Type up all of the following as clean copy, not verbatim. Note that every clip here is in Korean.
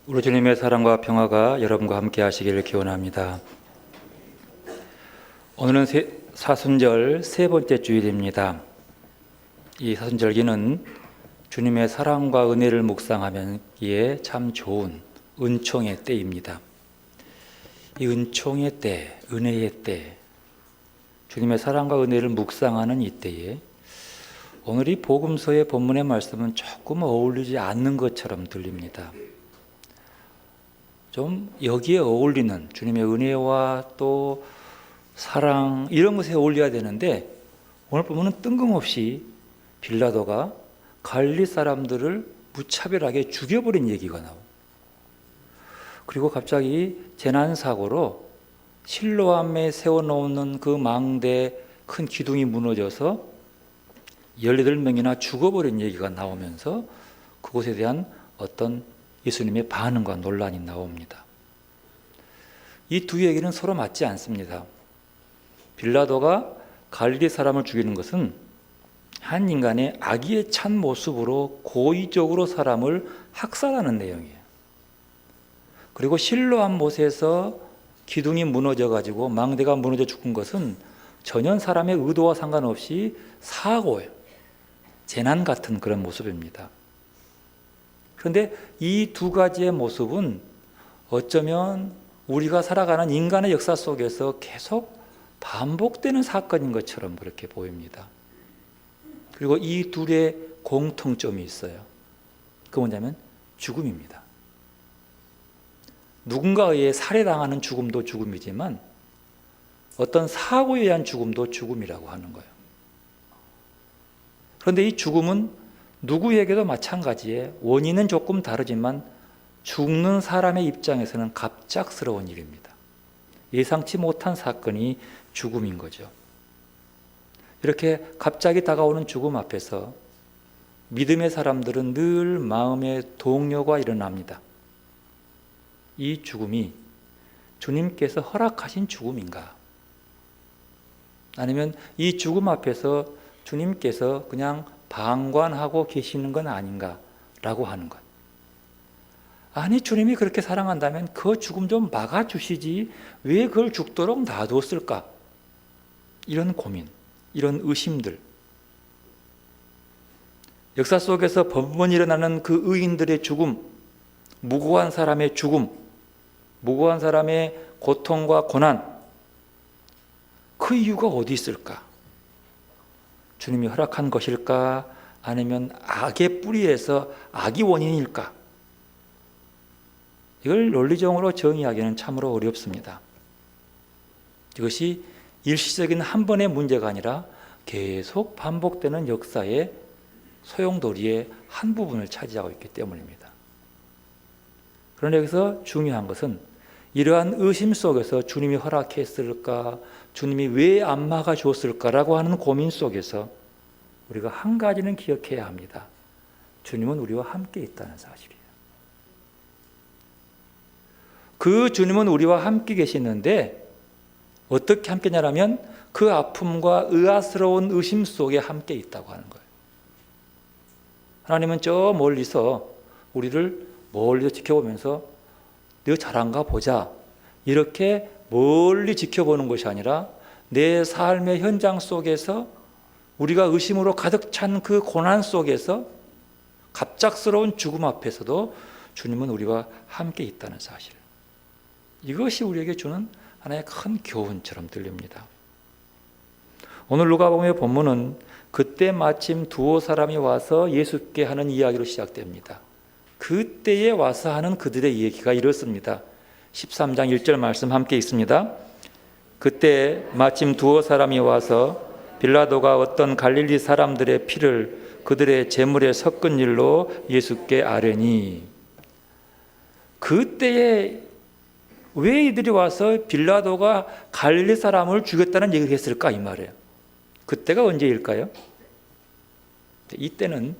우리 주님의 사랑과 평화가 여러분과 함께 하시기를 기원합니다. 오늘은 사순절 세 번째 주일입니다. 이 사순절기는 주님의 사랑과 은혜를 묵상하기에 참 좋은 은총의 때입니다. 이 은총의 때, 은혜의 때, 주님의 사랑과 은혜를 묵상하는 이 때에 오늘 이 복음서의 본문의 말씀은 조금 어울리지 않는 것처럼 들립니다. 좀 여기에 어울리는 주님의 은혜와 또 사랑 이런 것에 어울려야 되는데 오늘 보면 뜬금없이 빌라도가 갈릴리 사람들을 무차별하게 죽여버린 얘기가 나오고, 그리고 갑자기 재난사고로 실로암에 세워놓는 그 망대 큰 기둥이 무너져서 18명이나 죽어버린 얘기가 나오면서 그것에 대한 어떤 예수님의 반응과 논란이 나옵니다. 이 두 얘기는 서로 맞지 않습니다. 빌라도가 갈릴리 사람을 죽이는 것은 한 인간의 악의에 찬 모습으로 고의적으로 사람을 학살하는 내용이에요. 그리고 실로암 못에서 기둥이 무너져가지고 망대가 무너져 죽은 것은 전혀 사람의 의도와 상관없이 사고예요. 재난 같은 그런 모습입니다. 그런데 이 두 가지의 모습은 어쩌면 우리가 살아가는 인간의 역사 속에서 계속 반복되는 사건인 것처럼 그렇게 보입니다. 그리고 이 둘의 공통점이 있어요. 그 뭐냐면 죽음입니다. 누군가에 의해 살해당하는 죽음도 죽음이지만 어떤 사고에 의한 죽음도 죽음이라고 하는 거예요. 그런데 이 죽음은 누구에게도 마찬가지에 원인은 조금 다르지만 죽는 사람의 입장에서는 갑작스러운 일입니다. 예상치 못한 사건이 죽음인 거죠. 이렇게 갑자기 다가오는 죽음 앞에서 믿음의 사람들은 늘 마음의 동요가 일어납니다. 이 죽음이 주님께서 허락하신 죽음인가? 아니면 이 죽음 앞에서 주님께서 그냥 방관하고 계시는 건 아닌가라고 하는 것. 아니, 주님이 그렇게 사랑한다면 그 죽음 좀 막아주시지 왜 그걸 죽도록 놔뒀을까? 이런 고민, 이런 의심들. 역사 속에서 번번이 일어나는 그 의인들의 죽음, 무고한 사람의 죽음, 무고한 사람의 고통과 고난, 그 이유가 어디 있을까? 주님이 허락한 것일까? 아니면 악의 뿌리에서 악이 원인일까? 이걸 논리적으로 정의하기는 참으로 어렵습니다. 이것이 일시적인 한 번의 문제가 아니라 계속 반복되는 역사의 소용돌이의 한 부분을 차지하고 있기 때문입니다. 그런데 여기서 중요한 것은 이러한 의심 속에서 주님이 허락했을까, 주님이 왜 안 막아주었을까라고 하는 고민 속에서 우리가 한 가지는 기억해야 합니다. 주님은 우리와 함께 있다는 사실이에요. 그 주님은 우리와 함께 계시는데 어떻게 함께 있냐면 그 아픔과 의아스러운 의심 속에 함께 있다고 하는 거예요. 하나님은 저 멀리서 우리를 멀리서 지켜보면서 너 잘한가 보자 이렇게 멀리 지켜보는 것이 아니라 내 삶의 현장 속에서 우리가 의심으로 가득 찬 그 고난 속에서 갑작스러운 죽음 앞에서도 주님은 우리와 함께 있다는 사실, 이것이 우리에게 주는 하나의 큰 교훈처럼 들립니다. 오늘 누가복음의 본문은 그때 마침 두어 사람이 와서 예수께 하는 이야기로 시작됩니다. 그때에 와서 하는 그들의 얘기가 이렇습니다. 13장 1절 말씀 함께 있습니다. 그때 마침 두어 사람이 와서 빌라도가 어떤 갈릴리 사람들의 피를 그들의 제물에 섞은 일로 예수께 아뢰니, 그때에 왜 이들이 와서 빌라도가 갈릴리 사람을 죽였다는 얘기를 했을까 이 말이에요. 그때가 언제일까요? 이때는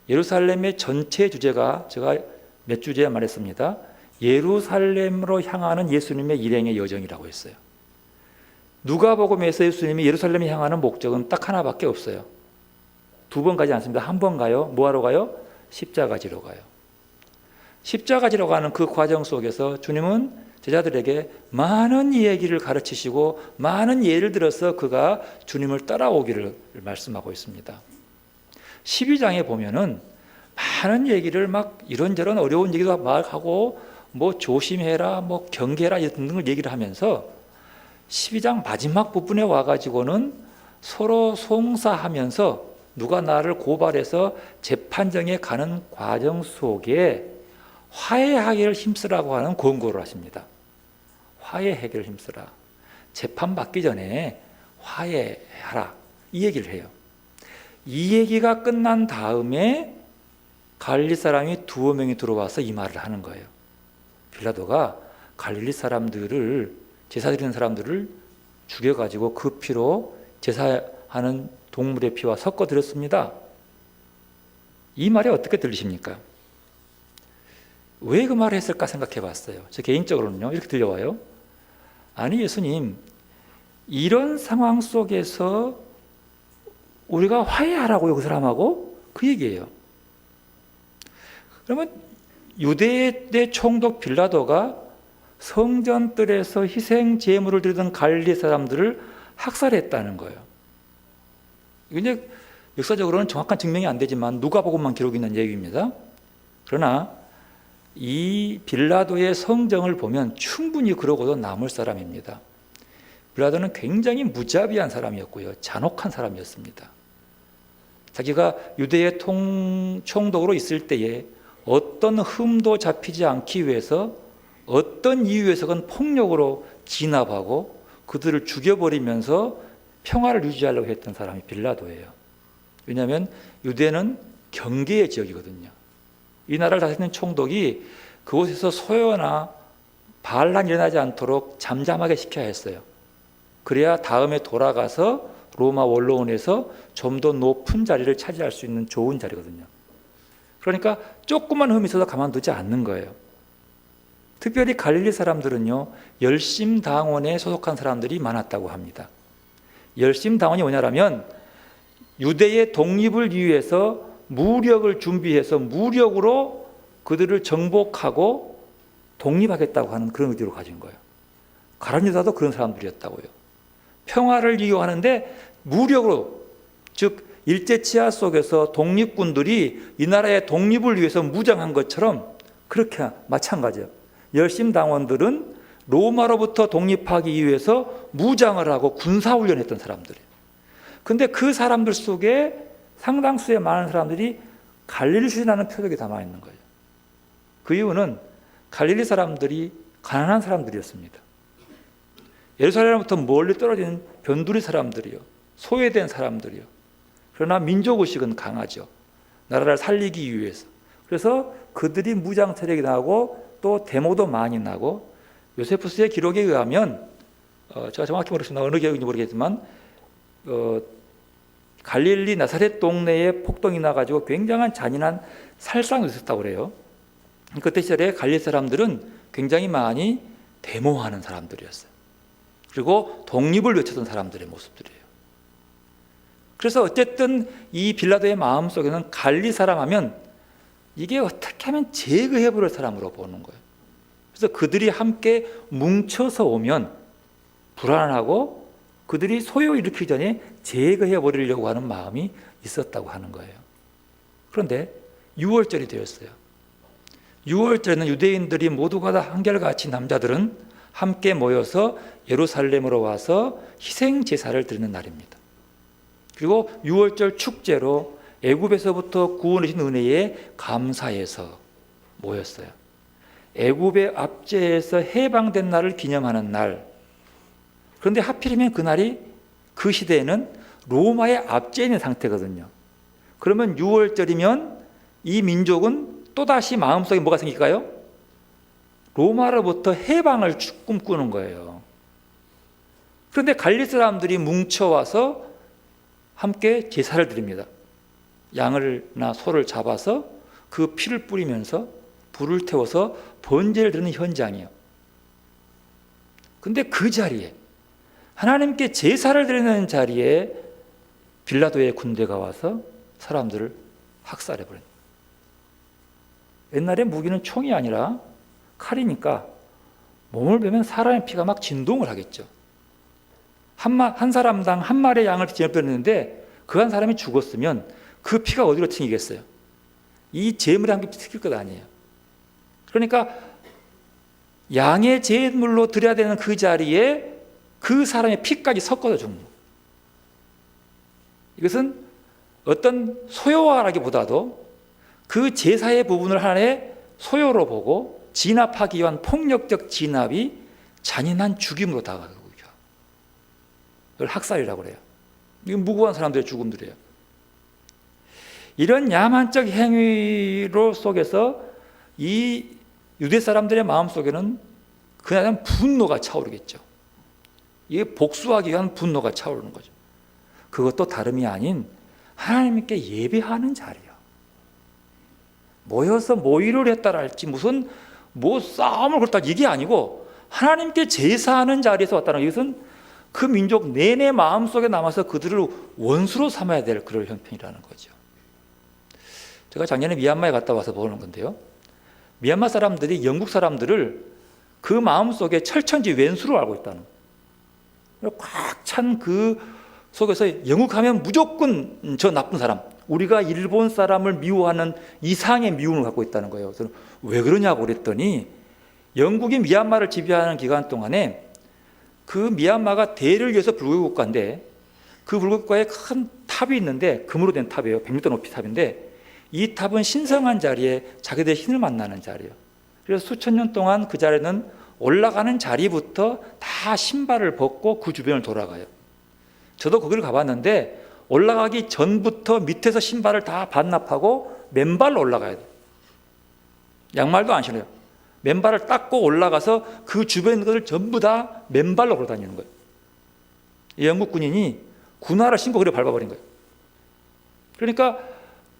예루살렘의 전체 주제가 제가 몇 주제에 말했습니다. 예루살렘으로 향하는 예수님의 일행의 여정이라고 했어요. 누가복음에서 예수님이 예루살렘에 향하는 목적은 딱 하나밖에 없어요. 두 번 가지 않습니다. 한 번 가요. 뭐하러 가요? 십자가 지러 가요. 십자가 지러 가는 그 과정 속에서 주님은 제자들에게 많은 이야기를 가르치시고 많은 예를 들어서 그가 주님을 따라오기를 말씀하고 있습니다. 12장에 보면은 많은 얘기를 막 이런저런 어려운 얘기도 막 하고 뭐 조심해라, 뭐 경계해라 이런 걸 얘기를 하면서 12장 마지막 부분에 와가지고는 서로 송사하면서 누가 나를 고발해서 재판정에 가는 과정 속에 화해하기를 힘쓰라고 하는 권고를 하십니다. 화해 해결을 힘쓰라. 재판받기 전에 화해하라. 이 얘기를 해요. 이 얘기가 끝난 다음에 갈릴리 사람이 두어 명이 들어와서 이 말을 하는 거예요. 빌라도가 갈릴리 사람들을, 제사 드리는 사람들을 죽여가지고 그 피로 제사하는 동물의 피와 섞어 드렸습니다. 이 말이 어떻게 들리십니까? 왜 그 말을 했을까 생각해 봤어요. 저 개인적으로는요, 이렇게 들려와요. 아니, 예수님, 이런 상황 속에서 우리가 화해하라고요, 그 사람하고? 그 얘기예요. 그러면 유대의 총독 빌라도가 성전뜰에서 희생 제물을 드리던 갈릴리 사람들을 학살했다는 거예요. 이게 역사적으로는 정확한 증명이 안 되지만 누가복음만 기록이 있는 얘기입니다. 그러나 이 빌라도의 성정을 보면 충분히 그러고도 남을 사람입니다. 빌라도는 굉장히 무자비한 사람이었고요, 잔혹한 사람이었습니다. 자기가 유대의 총독으로 있을 때에 어떤 흠도 잡히지 않기 위해서 어떤 이유에서건 폭력으로 진압하고 그들을 죽여버리면서 평화를 유지하려고 했던 사람이 빌라도예요. 왜냐하면 유대는 경계의 지역이거든요. 이 나라를 다스리는 총독이 그곳에서 소요나 반란이 일어나지 않도록 잠잠하게 시켜야 했어요. 그래야 다음에 돌아가서 로마 원로원에서 좀 더 높은 자리를 차지할 수 있는 좋은 자리거든요. 그러니까 조그만 흠이 있어도 가만두지 않는 거예요. 특별히 갈릴리 사람들은요, 열심당원에 소속한 사람들이 많았다고 합니다. 열심당원이 뭐냐라면 유대의 독립을 위해서 무력을 준비해서 무력으로 그들을 정복하고 독립하겠다고 하는 그런 의지를 가진 거예요. 가룟 유다도 그런 사람들이었다고요. 평화를 이용하는데 무력으로, 즉 일제치하 속에서 독립군들이 이 나라의 독립을 위해서 무장한 것처럼 그렇게 마찬가지예요. 열심당원들은 로마로부터 독립하기 위해서 무장을 하고 군사훈련했던 사람들이에요. 근데 그 사람들 속에 상당수의 많은 사람들이 갈릴리 출신이라는 표적이 담아있는 거예요. 그 이유는 갈릴리 사람들이 가난한 사람들이었습니다. 예루살렘부터 멀리 떨어진 변두리 사람들이요, 소외된 사람들이요. 그러나 민족의식은 강하죠. 나라를 살리기 위해서. 그래서 그들이 무장 세력이 나고 또 데모도 많이 나고, 요세푸스의 기록에 의하면 제가 정확히 모르겠습니다. 어느 기록인지 모르겠지만 갈릴리 나사렛 동네에 폭동이 나가지고 굉장한 잔인한 살상이 있었다고 그래요. 그때 시절에 갈릴리 사람들은 굉장히 많이 데모하는 사람들이었어요. 그리고 독립을 외쳤던 사람들의 모습들이에요. 그래서 어쨌든 이 빌라도의 마음속에는 갈릴리 사람 하면 이게 어떻게 하면 제거해버릴 사람으로 보는 거예요. 그래서 그들이 함께 뭉쳐서 오면 불안하고 그들이 소요 일으키기 전에 제거해버리려고 하는 마음이 있었다고 하는 거예요. 그런데 6월절이 되었어요. 6월절에는 유대인들이 모두가 다 한결같이 남자들은 함께 모여서 예루살렘으로 와서 희생 제사를 드리는 날입니다. 그리고 6월절 축제로 애굽에서부터 구원해 주신 은혜에 감사해서 모였어요. 애굽의 압제에서 해방된 날을 기념하는 날. 그런데 하필이면 그날이 그 시대에는 로마의 압제에 있는 상태거든요. 그러면 6월절이면 이 민족은 또다시 마음속에 뭐가 생길까요? 로마로부터 해방을 꿈꾸는 거예요. 그런데 갈릴리 사람들이 뭉쳐와서 함께 제사를 드립니다. 양을나 소를 잡아서 그 피를 뿌리면서 불을 태워서 번제를 드리는 현장이에요. 그런데 그 자리에, 하나님께 제사를 드리는 자리에 빌라도의 군대가 와서 사람들을 학살해버린. 옛날에 무기는 총이 아니라 칼이니까 몸을 베면 사람의 피가 막 진동을 하겠죠. 한 사람당 한 마리의 양을 제압했는데 그 한 사람이 죽었으면 그 피가 어디로 튕기겠어요? 이 제물에 한 개 튀길 것 아니에요. 그러니까 양의 제물로 드려야 되는 그 자리에 그 사람의 피까지 섞어서 죽는 거예요. 이것은 어떤 소요라기보다도 그 제사의 부분을 하나의 소요로 보고 진압하기 위한 폭력적 진압이 잔인한 죽임으로 다가가고 있죠. 이걸 학살이라고 그래요. 이건 무고한 사람들의 죽음들이에요. 이런 야만적 행위로 속에서 이 유대 사람들의 마음속에는 그에 대한 분노가 차오르겠죠. 이게 복수하기 위한 분노가 차오르는 거죠. 그것도 다름이 아닌 하나님께 예배하는 자리예요. 모여서 모의를 했다라 할지 무슨 싸움을 걸다 이게 아니고 하나님께 제사하는 자리에서 왔다는 이것은 그 민족 내내 마음속에 남아서 그들을 원수로 삼아야 될 그런 형편이라는 거죠. 제가 작년에 미얀마에 갔다 와서 보는 건데요. 미얀마 사람들이 영국 사람들을 그 마음속에 철천지 왼수로 알고 있다는 거예요. 꽉 찬 그 속에서 영국하면 무조건 저 나쁜 사람, 우리가 일본 사람을 미워하는 이상의 미움을 갖고 있다는 거예요. 그래서 왜 그러냐고 그랬더니 영국이 미얀마를 지배하는 기간 동안에 그 미얀마가 대를 위해서 불교 국가인데 그 불교 국가에 큰 탑이 있는데 금으로 된 탑이에요. 100m 높이 탑인데 이 탑은 신성한 자리에 자기들의 신을 만나는 자리예요. 그래서 수천 년 동안 그 자리는 올라가는 자리부터 다 신발을 벗고 그 주변을 돌아가요. 저도 거기를 가봤는데 올라가기 전부터 밑에서 신발을 다 반납하고 맨발로 올라가야 돼요. 양말도 안 신어요. 맨발을 닦고 올라가서 그 주변에 있는 것을 전부 다 맨발로 걸어 다니는 거예요. 영국 군인이 군화를 신고 그래 밟아버린 거예요. 그러니까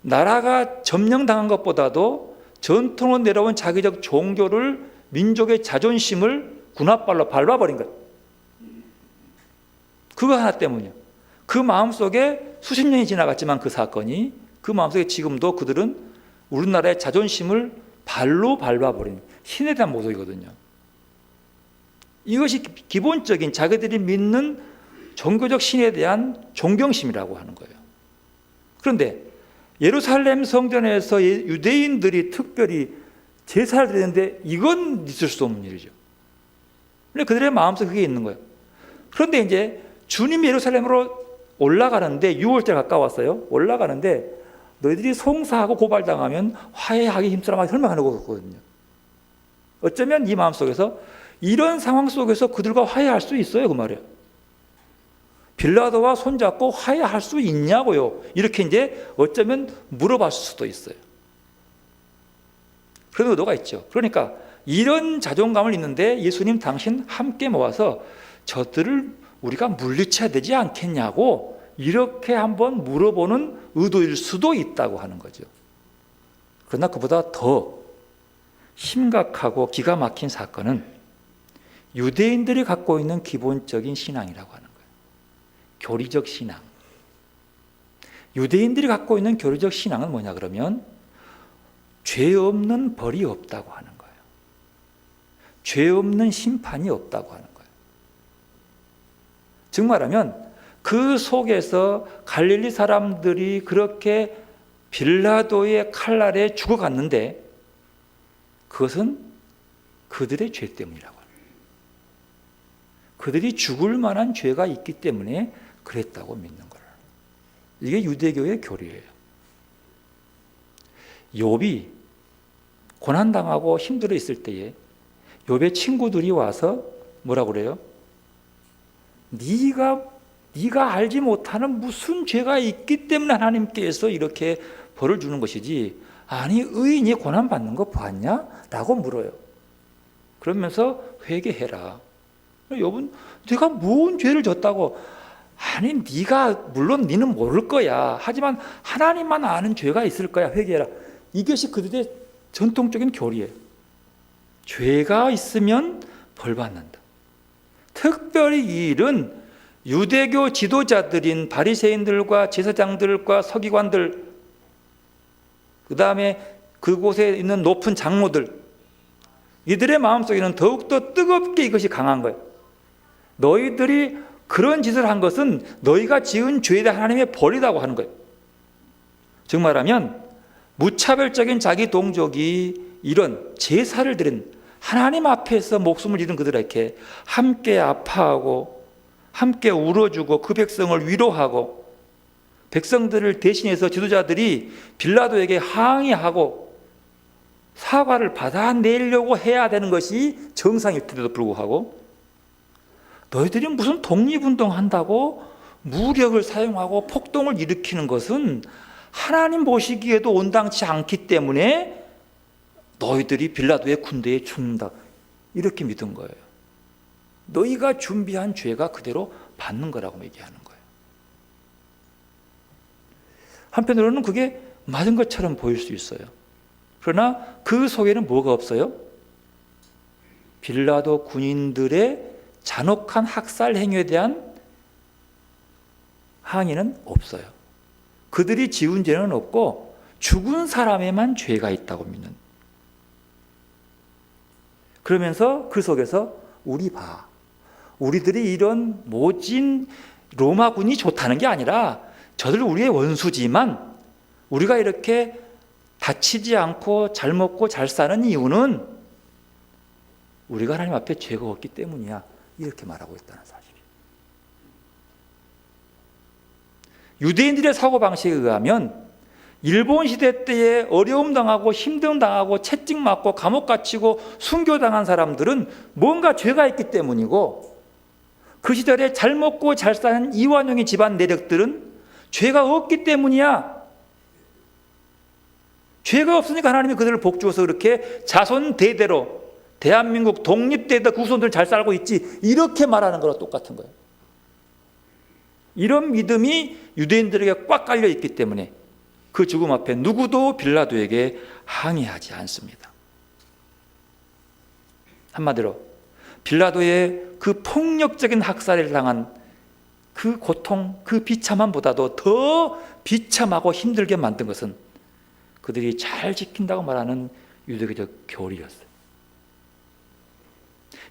나라가 점령당한 것보다도 전통으로 내려온 자기적 종교를, 민족의 자존심을 군화발로 밟아버린 거예요. 그거 하나 때문이에요. 그 마음속에 수십 년이 지나갔지만 그 사건이 그 마음속에 지금도 그들은 우리나라의 자존심을 발로 밟아버린 신에 대한 모독이거든요. 이것이 기본적인 자기들이 믿는 종교적 신에 대한 존경심이라고 하는 거예요. 그런데 예루살렘 성전에서 유대인들이 특별히 제사를 드리는데 이건 있을 수 없는 일이죠. 근데 그들의 마음속에 그게 있는 거예요. 그런데 이제 주님이 예루살렘으로 올라가는데 6월달 가까웠어요. 올라가는데 너희들이 송사하고 고발당하면 화해하기 힘쓰라 막 설명하는 거거든요. 어쩌면 이 마음속에서 이런 상황 속에서 그들과 화해할 수 있어요, 그 말이에요. 빌라도와 손잡고 화해할 수 있냐고요. 이렇게 이제 어쩌면 물어봤을 수도 있어요. 그런 의도가 있죠. 그러니까 이런 자존감을 있는데 예수님 당신 함께 모아서 저들을 우리가 물리쳐야 되지 않겠냐고 이렇게 한번 물어보는 의도일 수도 있다고 하는 거죠. 그러나 그보다 더 심각하고 기가 막힌 사건은 유대인들이 갖고 있는 기본적인 신앙이라고 하는 거예요. 교리적 신앙. 유대인들이 갖고 있는 교리적 신앙은 뭐냐 그러면 죄 없는 벌이 없다고 하는 거예요. 죄 없는 심판이 없다고 하는 거예요. 즉 말하면 그 속에서 갈릴리 사람들이 그렇게 빌라도의 칼날에 죽어갔는데 그것은 그들의 죄 때문이라고 합니다. 그들이 죽을 만한 죄가 있기 때문에 그랬다고 믿는 거예요. 이게 유대교의 교리예요. 욥이 고난당하고 힘들어 있을 때에 욥의 친구들이 와서 뭐라고 그래요? 네가 알지 못하는 무슨 죄가 있기 때문에 하나님께서 이렇게 벌을 주는 것이지 아니 의인이 고난받는 거 봤냐? 라고 물어요. 그러면서 회개해라. 욥은 내가 무슨 죄를 졌다고 아니 물론 네는 모를 거야. 하지만 하나님만 아는 죄가 있을 거야. 회개해라. 이것이 그들의 전통적인 교리예요. 죄가 있으면 벌 받는다. 특별히 이 일은 유대교 지도자들인 바리새인들과 제사장들과 서기관들 그 다음에 그곳에 있는 높은 장로들, 이들의 마음속에는 더욱더 뜨겁게 이것이 강한 거예요. 너희들이 그런 짓을 한 것은 너희가 지은 죄에 대한 하나님의 벌이라고 하는 거예요. 즉 말하면 무차별적인 자기 동족이 이런 제사를 드린 하나님 앞에서 목숨을 잃은 그들에게 함께 아파하고 함께 울어주고 그 백성을 위로하고 백성들을 대신해서 지도자들이 빌라도에게 항의하고 사과를 받아내려고 해야 되는 것이 정상일 텐데도 불구하고 너희들이 무슨 독립운동 한다고 무력을 사용하고 폭동을 일으키는 것은 하나님 보시기에도 온당치 않기 때문에 너희들이 빌라도의 군대에 죽는다, 이렇게 믿은 거예요. 너희가 준비한 죄가 그대로 받는 거라고 얘기하는 거예요. 한편으로는 그게 맞은 것처럼 보일 수 있어요. 그러나 그 속에는 뭐가 없어요? 빌라도 군인들의 잔혹한 학살 행위에 대한 항의는 없어요. 그들이 지은 죄는 없고 죽은 사람에만 죄가 있다고 믿는. 그러면서 그 속에서 우리 봐, 우리들이 이런 모진 로마군이 좋다는 게 아니라 저들 우리의 원수지만 우리가 이렇게 다치지 않고 잘 먹고 잘 사는 이유는 우리가 하나님 앞에 죄가 없기 때문이야, 이렇게 말하고 있다는 사실이에요. 유대인들의 사고방식에 의하면 일본 시대 때에 어려움 당하고 힘듦 당하고 채찍 맞고 감옥 갇히고 순교당한 사람들은 뭔가 죄가 있기 때문이고, 그 시절에 잘 먹고 잘 사는 이완용의 집안 내력들은 죄가 없기 때문이야. 죄가 없으니까 하나님이 그들을 복주어서 그렇게 자손 대대로 대한민국 독립대에다 그 후손들 잘 살고 있지, 이렇게 말하는 거랑 똑같은 거예요. 이런 믿음이 유대인들에게 꽉 깔려 있기 때문에 그 죽음 앞에 누구도 빌라도에게 항의하지 않습니다. 한마디로 빌라도의 그 폭력적인 학살을 당한 그 고통, 그 비참함보다도 더 비참하고 힘들게 만든 것은 그들이 잘 지킨다고 말하는 유대교적 교리였어요.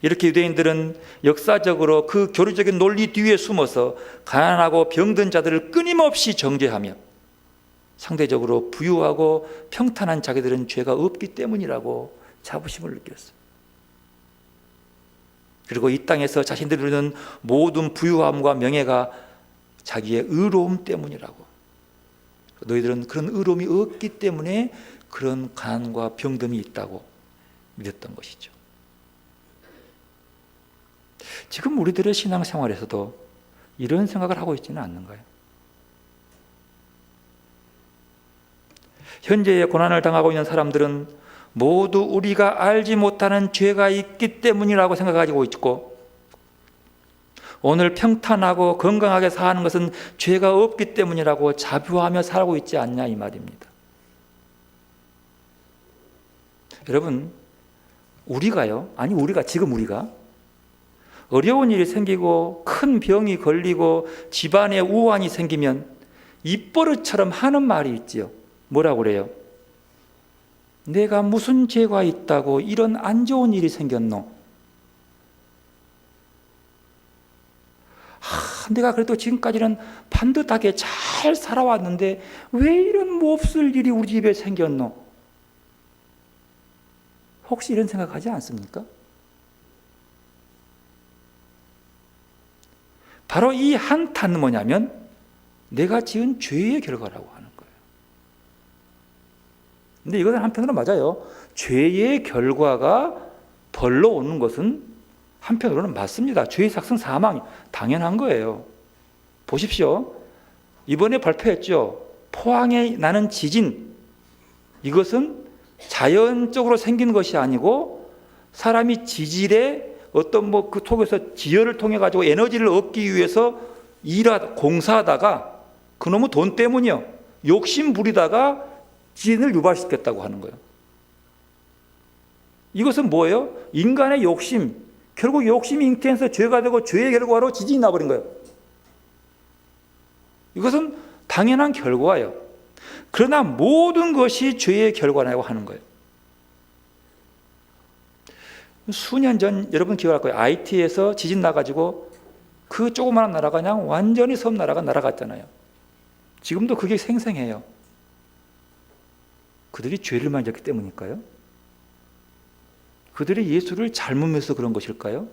이렇게 유대인들은 역사적으로 그 교리적인 논리 뒤에 숨어서 가난하고 병든 자들을 끊임없이 정죄하며 상대적으로 부유하고 평탄한 자기들은 죄가 없기 때문이라고 자부심을 느꼈어요. 그리고 이 땅에서 자신들이 누리는 모든 부유함과 명예가 자기의 의로움 때문이라고, 너희들은 그런 의로움이 없기 때문에 그런 가난과 병듦이 있다고 믿었던 것이죠. 지금 우리들의 신앙생활에서도 이런 생각을 하고 있지는 않는가요? 현재의 고난을 당하고 있는 사람들은 모두 우리가 알지 못하는 죄가 있기 때문이라고 생각하고 있고, 오늘 평탄하고 건강하게 사는 것은 죄가 없기 때문이라고 자부하며 살고 있지 않냐, 이 말입니다. 여러분, 지금 우리가 어려운 일이 생기고 큰 병이 걸리고 집안에 우환이 생기면 입버릇처럼 하는 말이 있지요. 뭐라고 그래요? 내가 무슨 죄가 있다고 이런 안 좋은 일이 생겼노? 내가 그래도 지금까지는 반듯하게 잘 살아왔는데 왜 이런 몹쓸 일이 우리 집에 생겼노? 혹시 이런 생각하지 않습니까? 바로 이 한탄은 뭐냐면 내가 지은 죄의 결과라고 하는 거예요. 근데 이것은 한편으로 맞아요. 죄의 결과가 벌로 오는 것은 한편으로는 맞습니다. 죄의 삭은 사망이 당연한 거예요. 보십시오. 이번에 발표했죠. 포항에 나는 지진. 이것은 자연적으로 생긴 것이 아니고 사람이 지질에 어떤 그 속에서 지혈을 통해 가지고 에너지를 얻기 위해서 공사하다가 그놈의 돈 때문이요, 욕심 부리다가 지진을 유발시켰다고 하는 거예요. 이것은 뭐예요? 인간의 욕심, 결국 욕심이 잉태해서 죄가 되고 죄의 결과로 지진이 나버린 거예요. 이것은 당연한 결과예요. 그러나 모든 것이 죄의 결과라고 하는 거예요. 수년 전 여러분 기억할 거예요. IT에서 지진 나가지고 그 조그마한 나라가 그냥 완전히 섬나라가 날아갔잖아요. 지금도 그게 생생해요. 그들이 죄를 많이 졌기 때문일까요? 그들이 예수를 잘못 믿어서 그런 것일까요?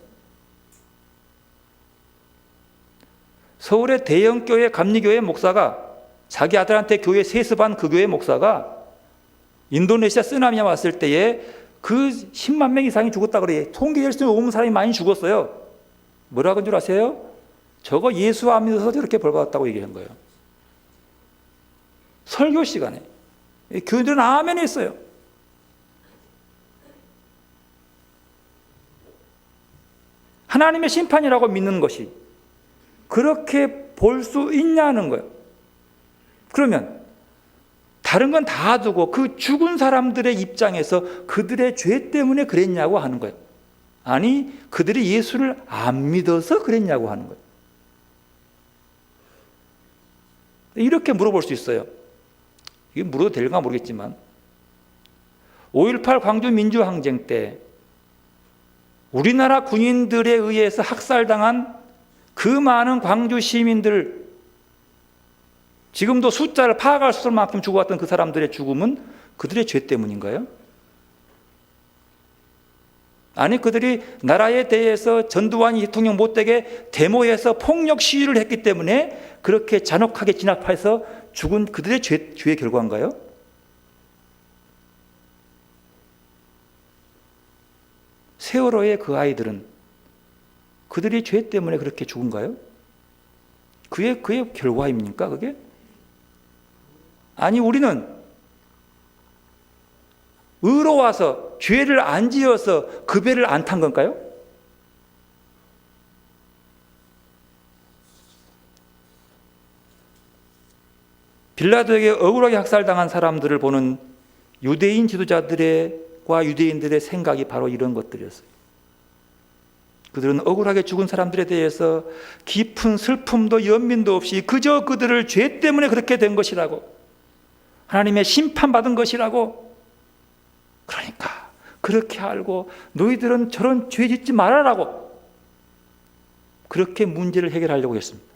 서울의 대형교회 감리교회 목사가 자기 아들한테 교회 세습한 그 교회 목사가 인도네시아 쓰나미가 왔을 때에 그 10만 명 이상이 죽었다 그래요. 통계될 수 없는 사람이 많이 죽었어요. 뭐라고 한 줄 아세요? 저거 예수 안 믿어서 저렇게 벌받았다고 얘기한 거예요. 설교 시간에 교인들은 아멘 했어요. 하나님의 심판이라고 믿는 것이 그렇게 볼 수 있냐는 거예요. 그러면 다른 건 다 두고 그 죽은 사람들의 입장에서 그들의 죄 때문에 그랬냐고 하는 거예요. 아니, 그들이 예수를 안 믿어서 그랬냐고 하는 거예요. 이렇게 물어볼 수 있어요. 이게 물어도 될까 모르겠지만 5.18 광주 민주항쟁 때 우리나라 군인들에 의해서 학살당한 그 많은 광주 시민들, 지금도 숫자를 파악할 수 없을 만큼 죽어왔던 그 사람들의 죽음은 그들의 죄 때문인가요? 아니, 그들이 나라에 대해서 전두환이 대통령 못되게 데모해서 폭력 시위를 했기 때문에 그렇게 잔혹하게 진압해서 죽은 그들의 죄의 결과인가요? 세월호의 그 아이들은 그들이 죄 때문에 그렇게 죽은가요? 그의 결과입니까, 그게? 아니, 우리는 의로워서 죄를 안 지어서 그 배를 안 탄 건가요? 빌라도에게 억울하게 학살당한 사람들을 보는 유대인 지도자들과 유대인들의 생각이 바로 이런 것들이었어요. 그들은 억울하게 죽은 사람들에 대해서 깊은 슬픔도 연민도 없이 그저 그들을 죄 때문에 그렇게 된 것이라고, 하나님의 심판받은 것이라고, 그러니까 그렇게 알고 너희들은 저런 죄 짓지 말아라고 그렇게 문제를 해결하려고 했습니다.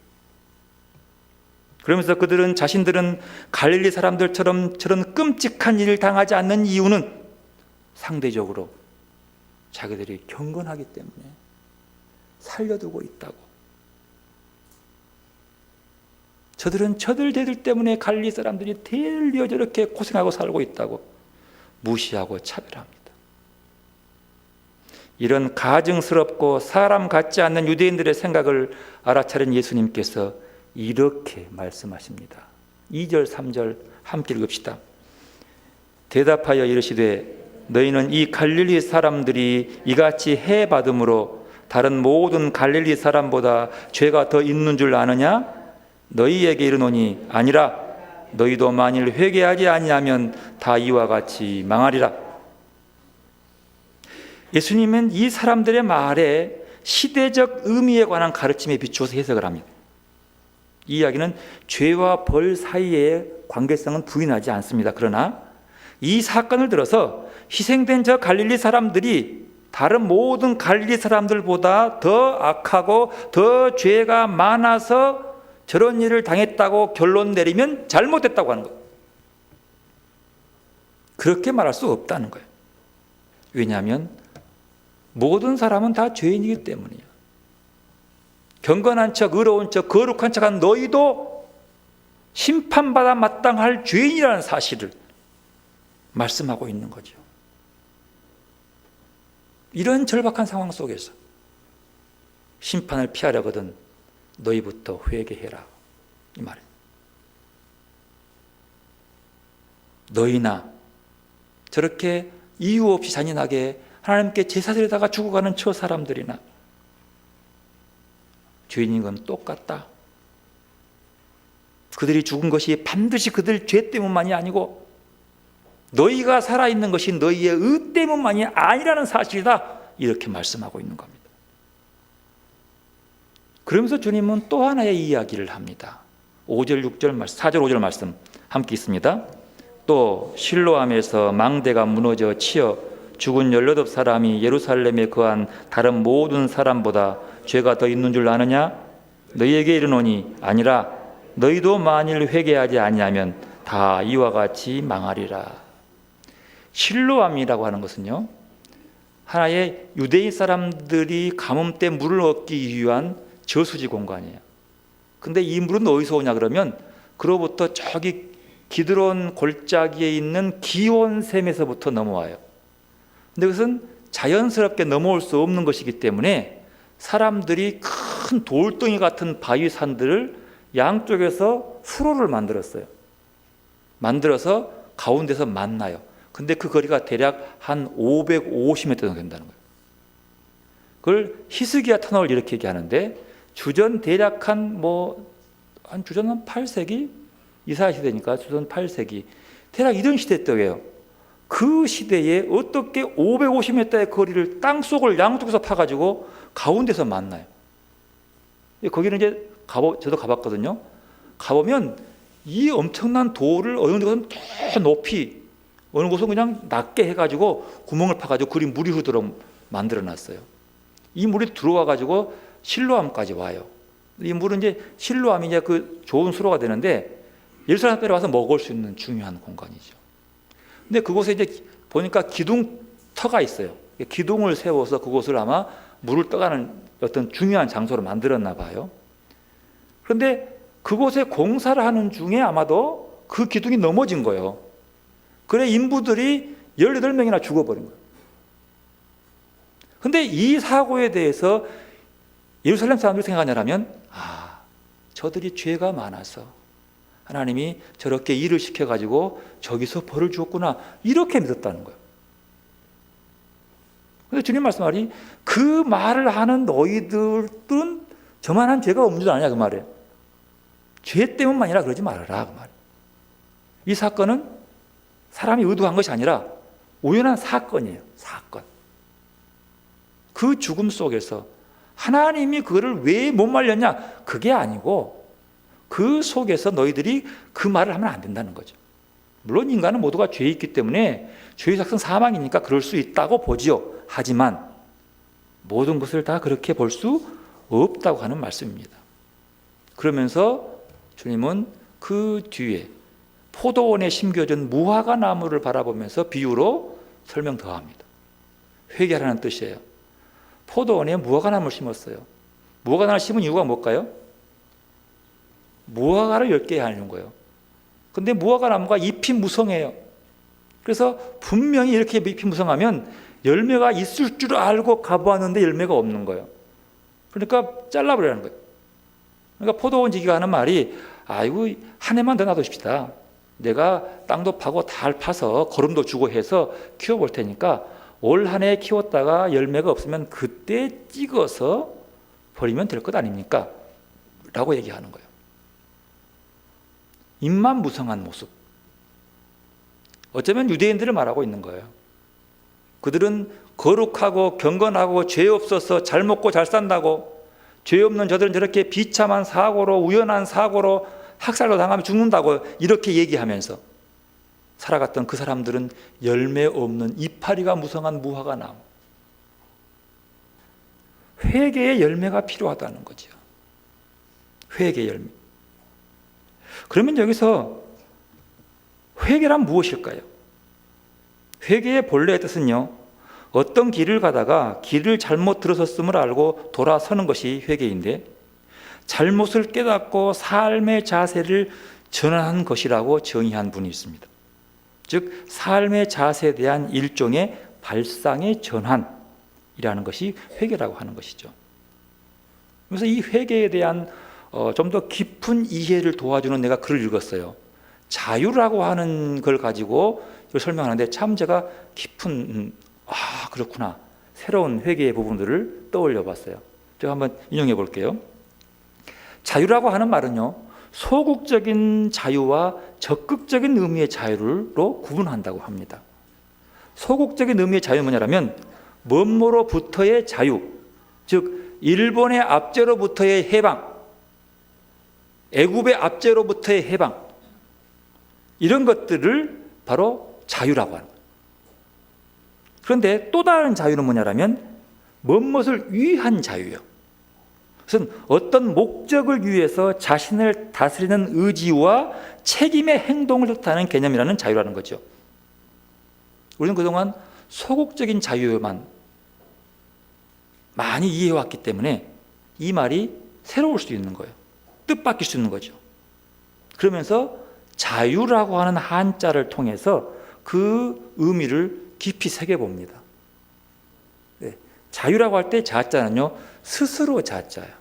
그러면서 그들은 자신들은 갈릴리 사람들처럼 저런 끔찍한 일을 당하지 않는 이유는 상대적으로 자기들이 경건하기 때문에 살려두고 있다고. 저들은 저들 때문에 갈릴리 사람들이 대리어 저렇게 고생하고 살고 있다고 무시하고 차별합니다. 이런 가증스럽고 사람 같지 않는 유대인들의 생각을 알아차린 예수님께서 이렇게 말씀하십니다. 2절 3절 함께 읽읍시다. 대답하여 이르시되 너희는 이 갈릴리 사람들이 이같이 해 받음으로 다른 모든 갈릴리 사람보다 죄가 더 있는 줄 아느냐? 너희에게 이르노니 아니라 너희도 만일 회개하지 아니하면 다 이와 같이 망하리라. 예수님은 이 사람들의 말에 시대적 의미에 관한 가르침에 비추어서 해석을 합니다. 이 이야기는 죄와 벌 사이의 관계성은 부인하지 않습니다. 그러나 이 사건을 들어서 희생된 저 갈릴리 사람들이 다른 모든 갈릴리 사람들보다 더 악하고 더 죄가 많아서 저런 일을 당했다고 결론 내리면 잘못됐다고 하는 거예요. 그렇게 말할 수 없다는 거예요. 왜냐하면 모든 사람은 다 죄인이기 때문이에요. 경건한 척, 의로운 척, 거룩한 척한 너희도 심판받아 마땅할 죄인이라는 사실을 말씀하고 있는 거죠. 이런 절박한 상황 속에서 심판을 피하려거든 너희부터 회개해라, 이 말이에요. 너희나 저렇게 이유 없이 잔인하게 하나님께 제사드리다가 죽어가는 저 사람들이나 죄인인 건 똑같다. 그들이 죽은 것이 반드시 그들 죄 때문만이 아니고 너희가 살아있는 것이 너희의 의 때문만이 아니라는 사실이다, 이렇게 말씀하고 있는 겁니다. 그러면서 주님은 또 하나의 이야기를 합니다. 5절 6절 말씀, 4절 5절 말씀 함께 있습니다. 또 실로암에서 망대가 무너져 치여 죽은 18사람이 예루살렘에 거한 다른 모든 사람보다 죄가 더 있는 줄 아느냐? 너희에게 이르노니 아니라 너희도 만일 회개하지 아니하면 다 이와 같이 망하리라. 실로암이라고 하는 것은요, 하나의 유대인 사람들이 가뭄 때 물을 얻기 위한 저수지 공간이에요. 근데 이 물은 어디서 오냐 그러면 그로부터 저기 기드론 골짜기에 있는 기온샘에서부터 넘어와요. 근데 그것은 자연스럽게 넘어올 수 없는 것이기 때문에 사람들이 큰 돌덩이 같은 바위산들을 양쪽에서 수로를 만들었어요. 만들어서 가운데서 만나요. 근데 그 거리가 대략 한 550m 정도 된다는 거예요. 그걸 히스기야 터널 이렇게 얘기하는데, 주전 대략 한 주전 한 8세기? 이사야 시대니까 주전 8세기. 대략 이런 시대 때예요. 그 시대에 어떻게 550m의 거리를 땅속을 양쪽에서 파가지고 가운데서 만나요. 거기는 이제 저도 가봤거든요. 가보면 이 엄청난 돌을 어느 곳은 더 높이, 어느 곳은 그냥 낮게 해가지고 구멍을 파가지고 그리 물이 흐르도록 만들어놨어요. 이 물이 들어와가지고 실로암까지 와요. 이 물은 이제 실로암이 이제 그 좋은 수로가 되는데 예루살렘 앞에 와서 먹을 수 있는 중요한 공간이죠. 근데 그곳에 이제 보니까 기둥터가 있어요. 기둥을 세워서 그곳을 아마 물을 떠가는 어떤 중요한 장소로 만들었나 봐요. 그런데 그곳에 공사를 하는 중에 아마도 그 기둥이 넘어진 거예요. 그래 인부들이 18명이나 죽어버린 거예요. 근데 이 사고에 대해서 예루살렘 사람들이 생각하냐면, 저들이 죄가 많아서 하나님이 저렇게 일을 시켜가지고 저기서 벌을 주었구나, 이렇게 믿었다는 거예요. 그런데 주님 말씀하니 그 말을 하는 너희들은 저만한 죄가 없는 줄 아냐 그 말이에요. 죄 때문만이라 그러지 말아라 그 말이에요. 이 사건은 사람이 의도한 것이 아니라 우연한 사건이에요. 사건. 그 죽음 속에서 하나님이 그거를 왜 못 말렸냐, 그게 아니고 그 속에서 너희들이 그 말을 하면 안 된다는 거죠. 물론 인간은 모두가 죄에 있기 때문에 죄의 작성 사망이니까 그럴 수 있다고 보지요. 하지만 모든 것을 다 그렇게 볼 수 없다고 하는 말씀입니다. 그러면서 주님은 그 뒤에 포도원에 심겨진 무화과 나무를 바라보면서 비유로 설명 더합니다. 회개하라는 뜻이에요. 포도원에 무화과 나무를 심었어요. 무화과 나무를 심은 이유가 뭘까요? 무화과를 열게 하는 거예요. 근데 무화과 나무가 잎이 무성해요. 그래서 분명히 이렇게 잎이 무성하면 열매가 있을 줄 알고 가보았는데 열매가 없는 거예요. 그러니까 잘라버리라는 거예요. 그러니까 포도원 지기가 하는 말이, 아이고 한 해만 더 놔두십시다. 내가 땅도 파고 달 파서 거름도 주고 해서 키워볼 테니까 올 한 해 키웠다가 열매가 없으면 그때 찍어서 버리면 될 것 아닙니까? 라고 얘기하는 거예요. 잎만 무성한 모습. 어쩌면 유대인들을 말하고 있는 거예요. 그들은 거룩하고 경건하고 죄 없어서 잘 먹고 잘 산다고, 죄 없는 저들은 저렇게 비참한 사고로, 우연한 사고로 학살로 당하면 죽는다고 이렇게 얘기하면서 살아갔던 그 사람들은 열매 없는 이파리가 무성한 무화과 나무. 회개의 열매가 필요하다는 거죠. 회개의 열매. 그러면 여기서 회개란 무엇일까요? 회개의 본래의 뜻은요, 어떤 길을 가다가 길을 잘못 들어섰음을 알고 돌아서는 것이 회개인데, 잘못을 깨닫고 삶의 자세를 전환한 것이라고 정의한 분이 있습니다. 즉 삶의 자세에 대한 일종의 발상의 전환이라는 것이 회개라고 하는 것이죠. 그래서 이 회개에 대한 좀 더 깊은 이해를 도와주는 내가 글을 읽었어요. 자유라고 하는 걸 가지고 설명하는데 참 제가 깊은 그렇구나, 새로운 회개의 부분들을 떠올려 봤어요. 제가 한번 인용해 볼게요. 자유라고 하는 말은요, 소극적인 자유와 적극적인 의미의 자유로 구분한다고 합니다. 소극적인 의미의 자유는 뭐냐면 뭐뭐로부터의 자유, 즉 일본의 압제로부터의 해방, 애굽의 압제로부터의 해방, 이런 것들을 바로 자유라고 하는 거예요. 그런데 또 다른 자유는 뭐냐면 무엇을 위한 자유예요. 그것은 어떤 목적을 위해서 자신을 다스리는 의지와 책임의 행동을 뜻하는 개념이라는 자유라는 거죠. 우리는 그동안 소극적인 자유만 많이 이해해왔기 때문에 이 말이 새로울 수도 있는 거예요. 뜻바뀔 수 있는 거죠. 그러면서 자유라고 하는 한자를 통해서 그 의미를 깊이 새겨봅니다. 네. 자유라고 할 때 자자는요, 스스로 자자예요.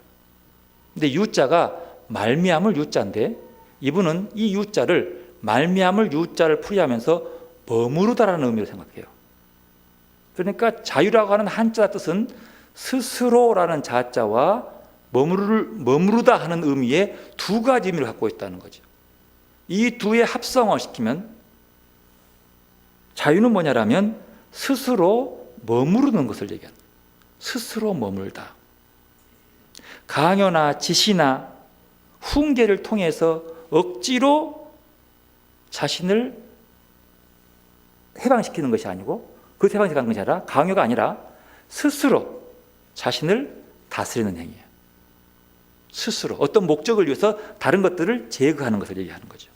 근데 유자가 말미암을 유자인데 이분은 이 유자를 말미암을 유자를 풀이하면서 머무르다라는 의미로 생각해요. 그러니까 자유라고 하는 한자 뜻은 스스로라는 자자와 머무르다 하는 의미의 두 가지 의미를 갖고 있다는 거죠. 이 두의 합성을 시키면 자유는 뭐냐라면 스스로 머무르는 것을 얘기하는 거예요. 스스로 머물다. 강요나 지시나 훈계를 통해서 억지로 자신을 해방시키는 것이 아니고 그 해방시키는 것이 아니라 강요가 아니라 스스로 자신을 다스리는 행위예요. 스스로 어떤 목적을 위해서 다른 것들을 제거하는 것을 얘기하는 거죠.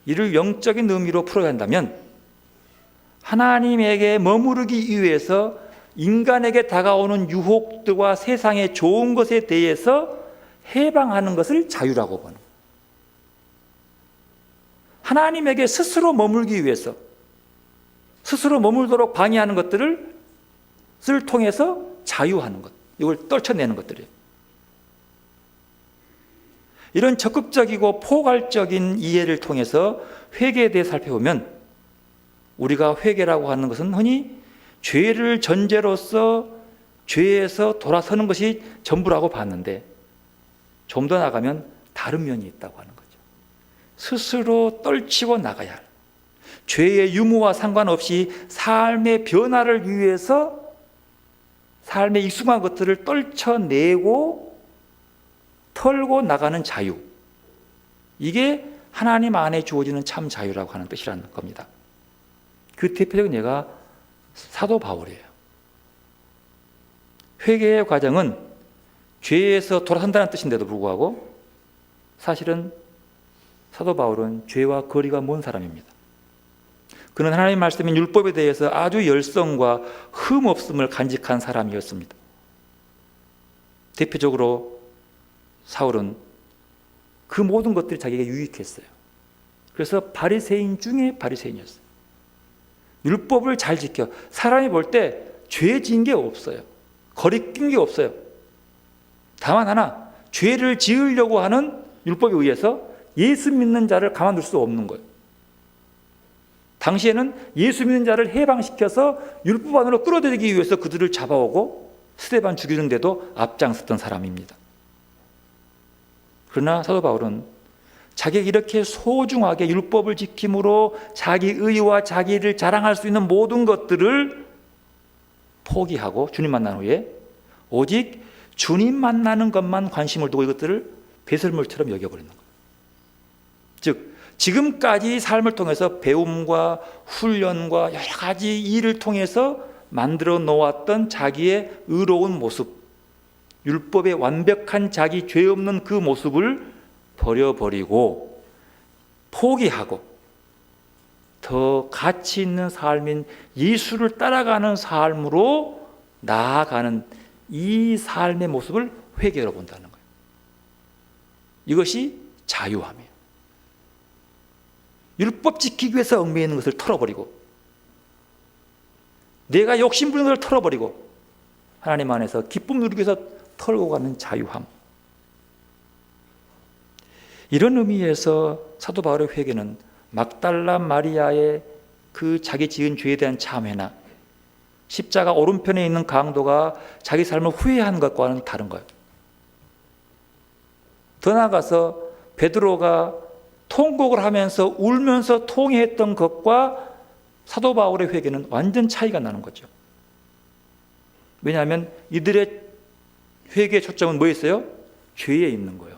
이를 영적인 의미로 풀어야 한다면 하나님에게 머무르기 위해서 인간에게 다가오는 유혹들과 세상의 좋은 것에 대해서 해방하는 것을 자유라고 보는 거예요. 하나님에게 스스로 머물기 위해서 스스로 머물도록 방해하는 것들을 통해서 자유하는 것, 이걸 떨쳐내는 것들이에요. 이런 적극적이고 포괄적인 이해를 통해서 회개에 대해 살펴보면 우리가 회개라고 하는 것은 흔히 죄를 전제로서 죄에서 돌아서는 것이 전부라고 봤는데 좀 더 나가면 다른 면이 있다고 하는 거죠. 스스로 떨치고 나가야 할, 죄의 유무와 상관없이 삶의 변화를 위해서 삶에 익숙한 것들을 떨쳐내고 털고 나가는 자유, 이게 하나님 안에 주어지는 참 자유라고 하는 뜻이라는 겁니다. 그 대표적인 예가 사도 바울이에요. 회개의 과정은 죄에서 돌아선다는 뜻인데도 불구하고 사실은 사도 바울은 죄와 거리가 먼 사람입니다. 그는 하나님 말씀인 율법에 대해서 아주 열성과 흠없음을 간직한 사람이었습니다. 대표적으로 사울은 그 모든 것들이 자기에게 유익했어요. 그래서 바리새인 중에 바리새인이었어요. 율법을 잘 지켜 사람이 볼 때 죄 지은 게 없어요. 거리낀 게 없어요. 다만 하나, 죄를 지으려고 하는 율법에 의해서 예수 믿는 자를 가만둘 수 없는 거예요. 당시에는 예수 믿는 자를 해방시켜서 율법 안으로 끌어들이기 위해서 그들을 잡아오고 스데반 죽이는데도 앞장섰던 사람입니다. 그러나 사도 바울은 자기가 이렇게 소중하게 율법을 지킴으로 자기 의와 자기를 자랑할 수 있는 모든 것들을 포기하고 주님 만난 후에 오직 주님 만나는 것만 관심을 두고 이것들을 배설물처럼 여겨버리는 거예요. 즉 지금까지 삶을 통해서 배움과 훈련과 여러 가지 일을 통해서 만들어 놓았던 자기의 의로운 모습, 율법의 완벽한 자기 죄 없는 그 모습을 버려버리고 포기하고 더 가치 있는 삶인 예수를 따라가는 삶으로 나아가는 이 삶의 모습을 회개로 본다는 거예요. 이것이 자유함이에요. 율법 지키기 위해서 얽매이는 것을 털어버리고 내가 욕심 부리는 것을 털어버리고 하나님 안에서 기쁨 누리기 위해서 털고 가는 자유함. 이런 의미에서 사도 바울의 회개는 막달라 마리아의 그 자기 지은 죄에 대한 참회나 십자가 오른편에 있는 강도가 자기 삶을 후회하는 것과는 다른 거예요. 더 나아가서 베드로가 통곡을 하면서 울면서 통회했던 것과 사도 바울의 회개는 완전 차이가 나는 거죠. 왜냐하면 이들의 회개의 초점은 뭐였어요? 죄에 있는 거예요.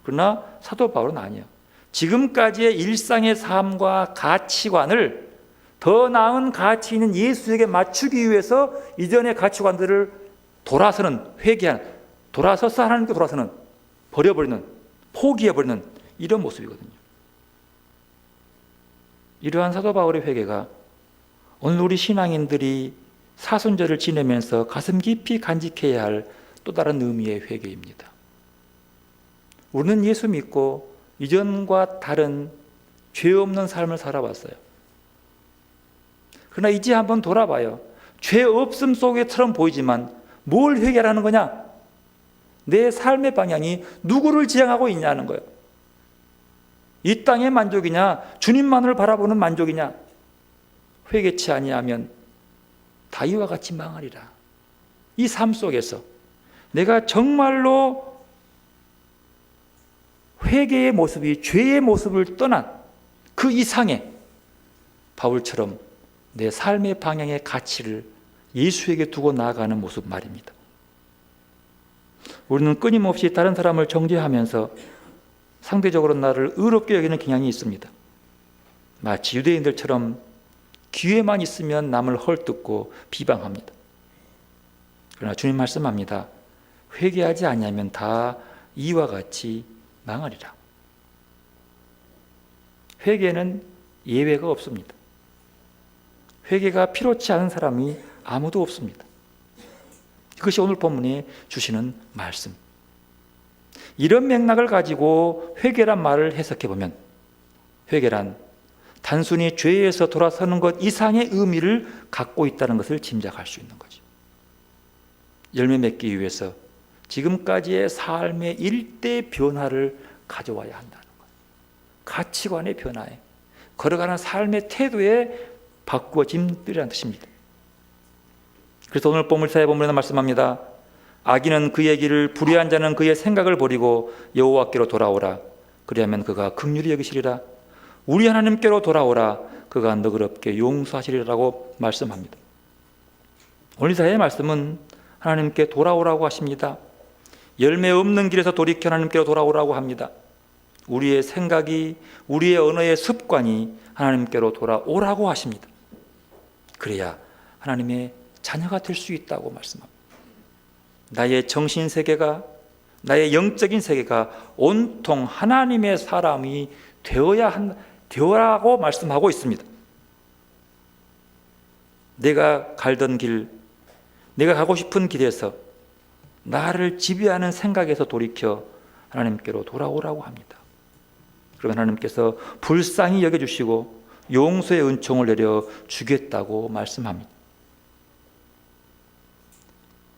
그러나 사도 바울은 아니에요. 지금까지의 일상의 삶과 가치관을 더 나은 가치 있는 예수에게 맞추기 위해서 이전의 가치관들을 돌아서는, 회개한, 돌아서서 하나님께 돌아서는, 버려버리는, 포기해버리는 이런 모습이거든요. 이러한 사도 바울의 회개가 오늘 우리 신앙인들이 사순절을 지내면서 가슴 깊이 간직해야 할 또 다른 의미의 회개입니다. 우리는 예수 믿고 이전과 다른 죄 없는 삶을 살아왔어요. 그러나 이제 한번 돌아봐요. 죄 없음 속에처럼 보이지만 뭘 회개하는 거냐? 내 삶의 방향이 누구를 지향하고 있냐는 거예요. 이 땅의 만족이냐, 주님만을 바라보는 만족이냐? 회개치 아니하면 다 이와 같이 망하리라. 이 삶 속에서 내가 정말로 회개의 모습이 죄의 모습을 떠난 그 이상의 바울처럼 내 삶의 방향의 가치를 예수에게 두고 나아가는 모습 말입니다. 우리는 끊임없이 다른 사람을 정죄하면서 상대적으로 나를 의롭게 여기는 경향이 있습니다. 마치 유대인들처럼 기회만 있으면 남을 헐뜯고 비방합니다. 그러나 주님 말씀합니다. 회개하지 아니하면 다 이와 같이 망하리라. 회개는 예외가 없습니다. 회개가 필요치 않은 사람이 아무도 없습니다. 이것이 오늘 본문에 주시는 말씀. 이런 맥락을 가지고 회개란 말을 해석해 보면 회개란 단순히 죄에서 돌아서는 것 이상의 의미를 갖고 있다는 것을 짐작할 수 있는 거죠. 열매 맺기 위해서 지금까지의 삶의 일대 변화를 가져와야 한다는 거예요. 가치관의 변화에, 걸어가는 삶의 태도에 바꾸어짐이라는 뜻입니다. 그래서 오늘 본문 사회 본문에는 말씀합니다. 악인은 그의 길을, 불의한 자는 그의 생각을 버리고 여호와께로 돌아오라. 그리하면 그가 긍휼히 여기시리라. 우리 하나님께로 돌아오라. 그가 너그럽게 용서하시리라고 말씀합니다. 오늘 사회의 말씀은 하나님께 돌아오라고 하십니다. 열매 없는 길에서 돌이켜 하나님께로 돌아오라고 합니다. 우리의 생각이, 우리의 언어의 습관이 하나님께로 돌아오라고 하십니다. 그래야 하나님의 자녀가 될 수 있다고 말씀합니다. 나의 정신세계가, 나의 영적인 세계가 온통 하나님의 사람이 되어라고 말씀하고 있습니다. 내가 갈던 길, 내가 가고 싶은 길에서 나를 지배하는 생각에서 돌이켜 하나님께로 돌아오라고 합니다. 그러면 하나님께서 불쌍히 여겨주시고 용서의 은총을 내려 주겠다고 말씀합니다.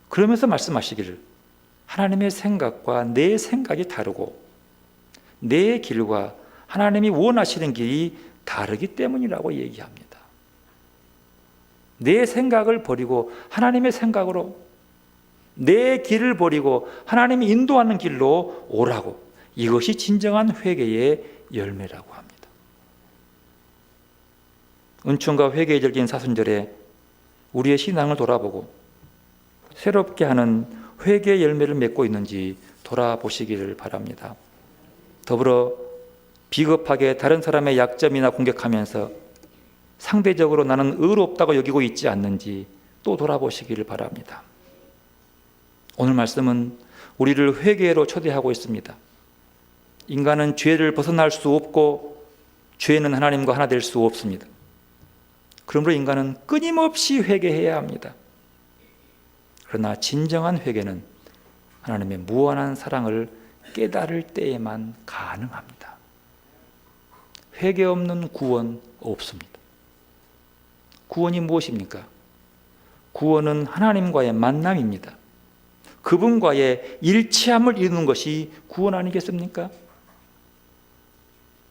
그러면서 말씀하시기를 하나님의 생각과 내 생각이 다르고 내 길과 하나님이 원하시는 길이 다르기 때문이라고 얘기합니다. 내 생각을 버리고 하나님의 생각으로, 내 길을 버리고 하나님이 인도하는 길로 오라고. 이것이 진정한 회개의 열매라고 합니다. 은총과 회개의 절기인 사순절에 우리의 신앙을 돌아보고 새롭게 하는 회개의 열매를 맺고 있는지 돌아보시기를 바랍니다. 더불어 비겁하게 다른 사람의 약점이나 공격하면서 상대적으로 나는 의롭다고 여기고 있지 않는지 또 돌아보시기를 바랍니다. 오늘 말씀은 우리를 회개로 초대하고 있습니다. 인간은 죄를 벗어날 수 없고 죄는 하나님과 하나 될 수 없습니다. 그러므로 인간은 끊임없이 회개해야 합니다. 그러나 진정한 회개는 하나님의 무한한 사랑을 깨달을 때에만 가능합니다. 회개 없는 구원 없습니다. 구원이 무엇입니까? 구원은 하나님과의 만남입니다. 그분과의 일치함을 이루는 것이 구원 아니겠습니까?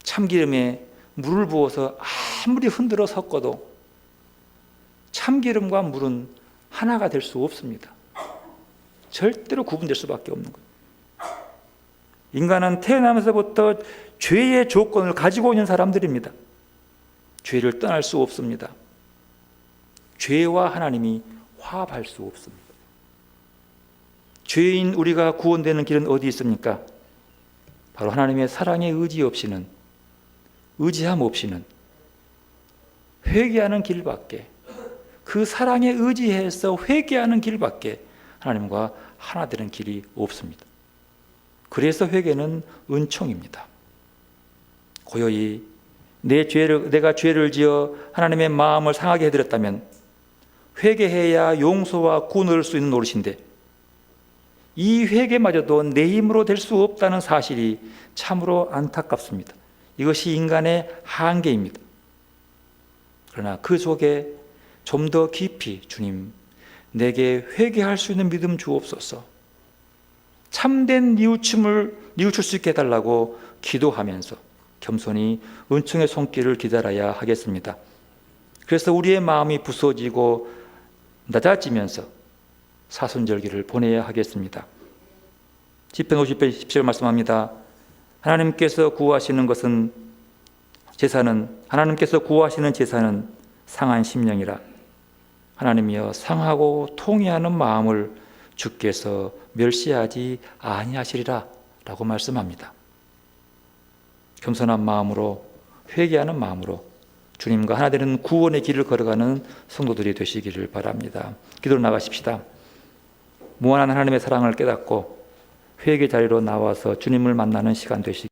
참기름에 물을 부어서 아무리 흔들어 섞어도 참기름과 물은 하나가 될 수 없습니다. 절대로 구분될 수밖에 없는 거예요. 인간은 태어나면서부터 죄의 조건을 가지고 있는 사람들입니다. 죄를 떠날 수 없습니다. 죄와 하나님이 화합할 수 없습니다. 죄인 우리가 구원되는 길은 어디 있습니까? 바로 하나님의 사랑의 의지 없이는 의지함 없이는 회개하는 길밖에, 그 사랑에 의지해서 회개하는 길밖에 하나님과 하나 되는 길이 없습니다. 그래서 회개는 은총입니다. 고요히 내가 죄를 지어 하나님의 마음을 상하게 해드렸다면 회개해야 용서와 구원을 얻을 수 있는 노릇인데, 이 회개마저도 내 힘으로 될 수 없다는 사실이 참으로 안타깝습니다. 이것이 인간의 한계입니다. 그러나 그 속에 좀 더 깊이 주님, 내게 회개할 수 있는 믿음 주옵소서, 참된 뉘우칠 수 있게 해달라고 기도하면서 겸손히 은총의 손길을 기다려야 하겠습니다. 그래서 우리의 마음이 부서지고 낮아지면서 사순절기를 보내야 하겠습니다. 시편 50편 17절 말씀합니다. 하나님께서 구하시는 제사는 상한 심령이라. 하나님이여, 상하고 통회하는 마음을 주께서 멸시하지 아니하시리라 라고 말씀합니다. 겸손한 마음으로, 회개하는 마음으로 주님과 하나 되는 구원의 길을 걸어가는 성도들이 되시기를 바랍니다. 기도로 나가십시다. 무한한 하나님의 사랑을 깨닫고 회개 자리로 나와서 주님을 만나는 시간 되시기